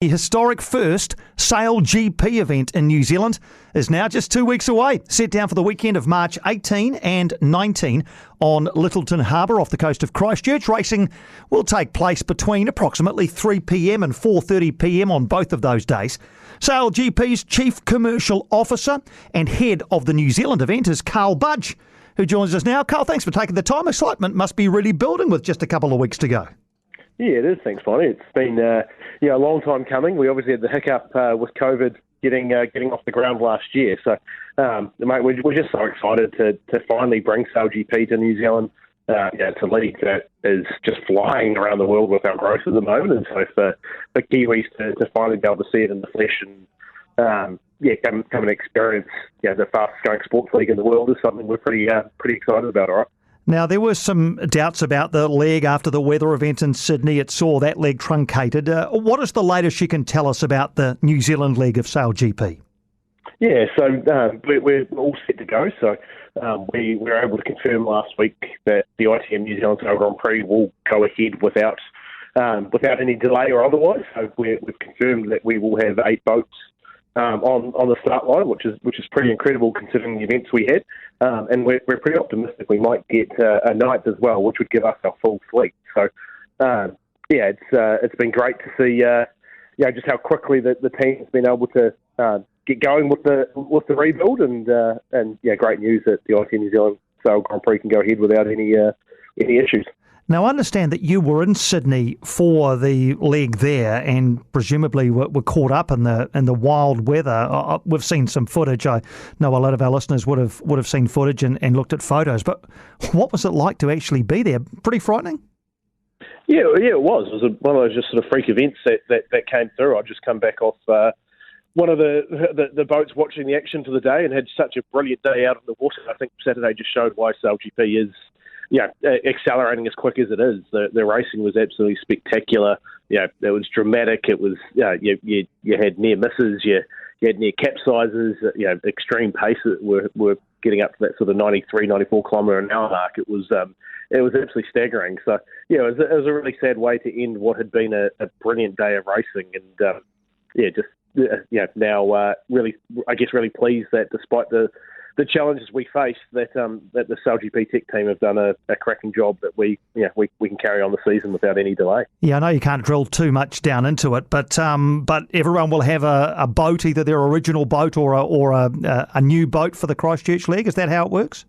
The historic first Sail GP event in New Zealand is now just 2 weeks away. Set down for the weekend of March 18 and 19 on Lyttleton Harbour off the coast of Christchurch. Racing will take place between approximately 3 p.m. and 4:30 p.m. on both of those days. Sail GP's Chief Commercial Officer and head of the New Zealand event is Karl Budge, who joins us now. Karl, thanks for taking the time. Excitement must be really building with just a couple of weeks to go. Yeah, it is. Thanks, Piney. It's been a long time coming. We obviously had the hiccup with COVID getting off the ground last year. So, mate, we're just so excited to finally bring Sail GP to New Zealand. It's a league that is just flying around the world with our growth at the moment. And so for Kiwis to finally be able to see it in the flesh and come and experience the fastest growing sports league in the world is something we're pretty excited about. All right. Now, there were some doubts about the leg after the weather event in Sydney. It saw that leg truncated. What is the latest you can tell us about the New Zealand leg of Sail GP? Yeah, so we're all set to go. So we were able to confirm last week that the ITM New Zealand Sail Grand Prix will go ahead without any delay or otherwise. So we've confirmed that we will have 8 boats on the start line, which is pretty incredible considering the events we had. And we're pretty optimistic we might get a night as well, which would give us our full fleet. So it's been great to see just how quickly the team's been able to get going with the rebuild, and great news that the ITM New Zealand Sail Grand Prix can go ahead without any issues. Now, I understand that you were in Sydney for the leg there and presumably were caught up in the wild weather. We've seen some footage. I know a lot of our listeners would have seen footage and looked at photos. But what was it like to actually be there? Pretty frightening? Yeah, it was. It was one of those just sort of freak events that came through. I'd just come back off one of the boats watching the action for the day and had such a brilliant day out on the water. I think Saturday just showed why Sail GP is accelerating as quick as it is. The racing was absolutely spectacular. It was dramatic. It was you had near misses, you had near capsizes. Extreme pace. We're getting up to that sort of 93, 94 kilometre an hour mark. It was absolutely staggering. So it was a really sad way to end what had been a brilliant day of racing. And now really pleased that despite the challenges we face, that the Sail GP tech team have done a cracking job that we can carry on the season without any delay. Yeah, I know you can't drill too much down into it, but everyone will have a boat, either their original boat or a new boat for the Christchurch leg. Is that how it works?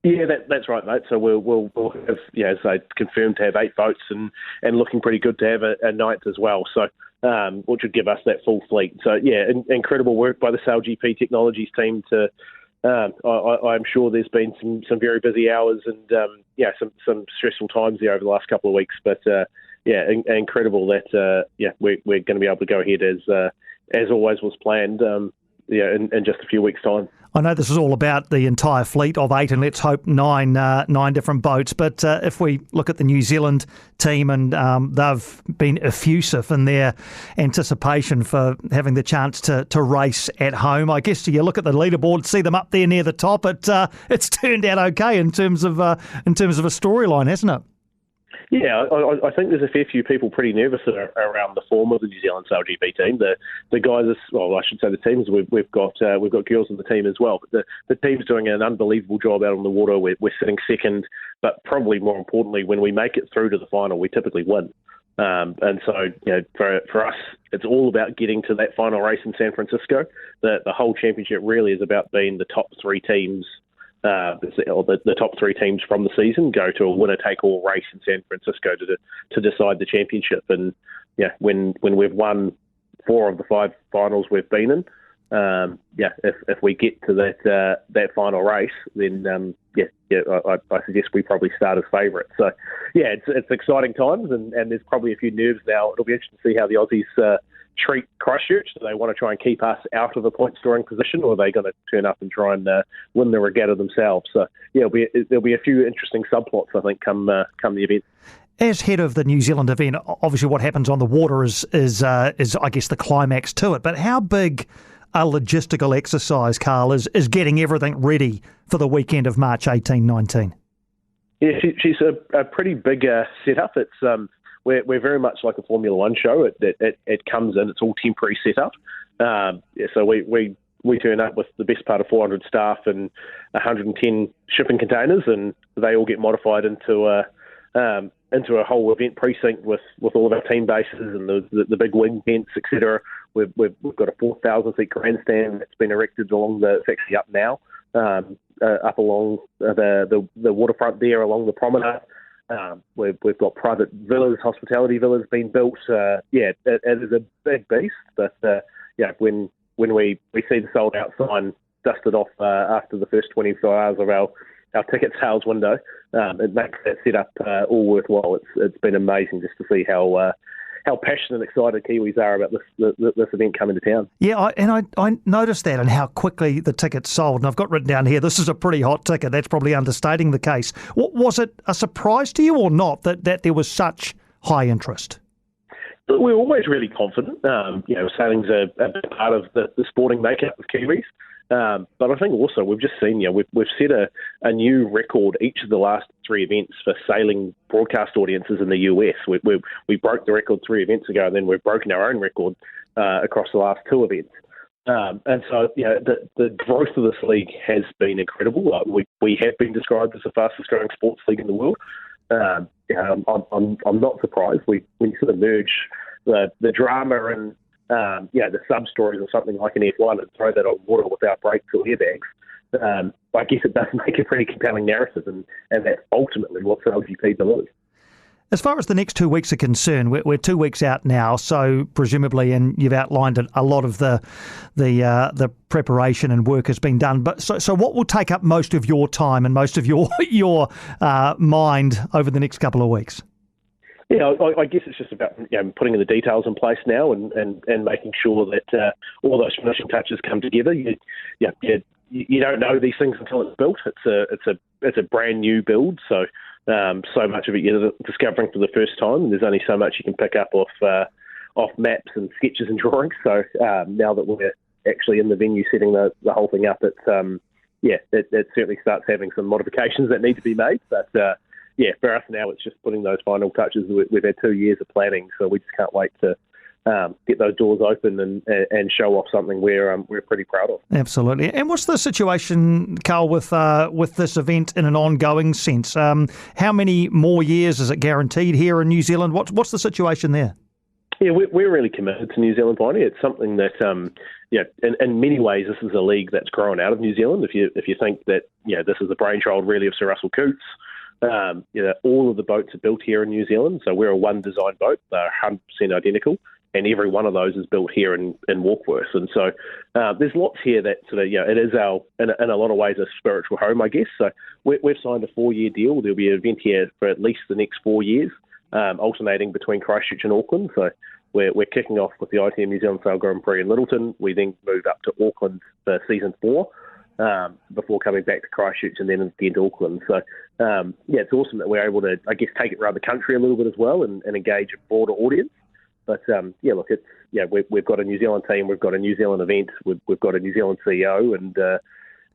Yeah, that's right, mate. So we'll have, as I confirmed, to have 8 boats and looking pretty good to have a ninth as well. So which would give us that full fleet. So incredible work by the Sail GP Technologies team to. I'm sure there's been some very busy hours and some stressful times there over the last couple of weeks. But incredible that we're going to be able to go ahead as always was planned. In just a few weeks' time. I know this is all about the entire fleet of 8 and let's hope 9 different boats, but if we look at the New Zealand team and they've been effusive in their anticipation for having the chance to race at home. I guess you look at the leaderboard, see them up there near the top. It's turned out okay in terms of a storyline, hasn't it? Yeah, I think there's a fair few people pretty nervous around the form of the New Zealand Sail GP team. The guys, I should say the teams. We've got girls in the team as well. But the team's doing an unbelievable job out on the water. We're sitting second, but probably more importantly, when we make it through to the final, we typically win. And so, for us, it's all about getting to that final race in San Francisco. The whole championship really is about being the top 3 teams. The top 3 teams from the season go to a winner-take-all race in San Francisco to decide the championship. And when we've won 4 of the 5 finals we've been in, if we get to that final race, then I suggest we probably start as favourites. So it's exciting times, and there's probably a few nerves now. It'll be interesting to see how the Aussies treat Christchurch. Do they want to try and keep us out of a point scoring position, or are they going to turn up and try and win the regatta themselves? So there'll be a few interesting subplots, I think, come the event. As head of the New Zealand event, obviously what happens on the water is I guess the climax to it. But how big a logistical exercise, Karl, is getting everything ready for the weekend of March 18-19? Yeah, she's a pretty big setup. It's we're very much like a Formula One show. It comes in, it's all temporary setup. So we turn up with the best part of 400 staff and 110 shipping containers, and they all get modified into a whole event precinct with all of our team bases and the big wing tents, etc. We've got a 4,000 seat grandstand that's been erected along it's actually up now, up along the waterfront there along the promenade. We've got private villas, hospitality villas being built. It is a big beast, but when we see the sold out sign dusted off after the first 24 hours of our ticket sales window, it makes that setup all worthwhile. It's been amazing just to see how passionate and excited Kiwis are about this event coming to town. Yeah, I noticed that and how quickly the tickets sold. And I've got written down here, this is a pretty hot ticket. That's probably understating the case. Was it a surprise to you or not that there was such high interest? We're always really confident. Sailing's a big part of the sporting makeup of Kiwis. But I think also we've just seen, we've set a new record each of the last 3 events for sailing broadcast audiences in the US. We broke the record 3 events ago, and then we've broken our own record across the last 2 events. And so, the growth of this league has been incredible. We have been described as the fastest growing sports league in the world. I'm not surprised. When you sort of merge the drama and the sub-stories of something like an F1 and throw that on water without brakes or airbags, I guess it does make a pretty compelling narrative, and that's ultimately what LGP delivers. As far as the next 2 weeks are concerned, we're 2 weeks out now, so presumably, and you've outlined it, a lot of the preparation and work has been done. But so what will take up most of your time and most of your mind over the next couple of weeks? Yeah, I guess it's just about putting the details in place now and making sure that all those finishing touches come together. You don't know these things until it's built. It's a brand new build, so much of it you're discovering for the first time, and there's only so much you can pick up off maps and sketches and drawings. So now that we're actually in the venue setting the whole thing up, it certainly starts having some modifications that need to be made. But for us now, it's just putting those final touches. We've had 2 years of planning, so we just can't wait to get those doors open and show off something we're pretty proud of. Absolutely. And what's the situation, Karl, with this event in an ongoing sense? How many more years is it guaranteed here in New Zealand? What's the situation there? Yeah, we're really committed to New Zealand, Piney. It's something that, in many ways, this is a league that's grown out of New Zealand. If you think that, this is the brainchild really of Sir Russell Cootes. All of the boats are built here in New Zealand, so we're a one design boat. They're 100% identical, and every one of those is built here in Warkworth. And so there's lots here that sort of, it is our, in a lot of ways, a spiritual home, I guess. So we've signed a 4-year deal. There'll be an event here for at least the next 4 years, alternating between Christchurch and Auckland. So we're kicking off with the ITM New Zealand Sail Grand Prix in Lyttleton. We then move up to Auckland for season 4. Before coming back to Christchurch and then again to Auckland. So, it's awesome that we're able to, I guess, take it around the country a little bit as well and engage a broader audience. But, we've got a New Zealand team, we've got a New Zealand event, we've got a New Zealand CEO, and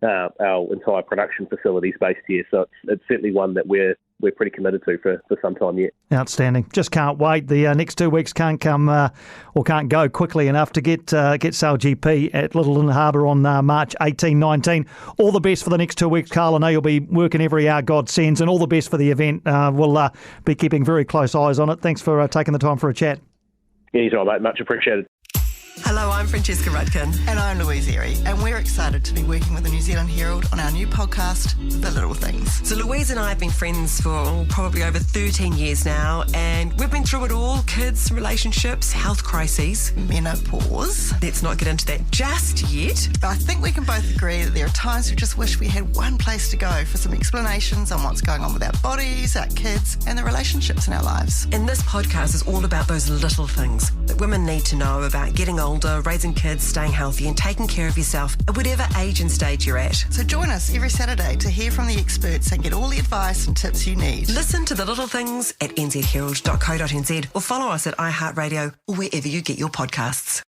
our entire production facilities based here. So it's certainly one that we're pretty committed to for some time yet. Outstanding. Just can't wait. The next 2 weeks can't go quickly enough to get Sail GP at Lyttleton Harbour on March 18, 19. All the best for the next 2 weeks, Karl. I know you'll be working every hour God sends, and all the best for the event. We'll be keeping very close eyes on it. Thanks for taking the time for a chat. Yeah, you're all right, mate. Much appreciated. Hello, I'm Francesca Rudkin. And I'm Louise Airy, and we're excited to be working with the New Zealand Herald on our new podcast, The Little Things. So Louise and I have been friends for probably over 13 years now, and we've been through it all: kids, relationships, health crises, menopause. Let's not get into that just yet. But I think we can both agree that there are times we just wish we had one place to go for some explanations on what's going on with our bodies, our kids, and the relationships in our lives. And this podcast is all about those little things that women need to know about getting older, raising kids, staying healthy, and taking care of yourself at whatever age and stage you're at. So join us every Saturday to hear from the experts and get all the advice and tips you need. Listen to The Little Things at nzherald.co.nz or follow us at iHeartRadio or wherever you get your podcasts.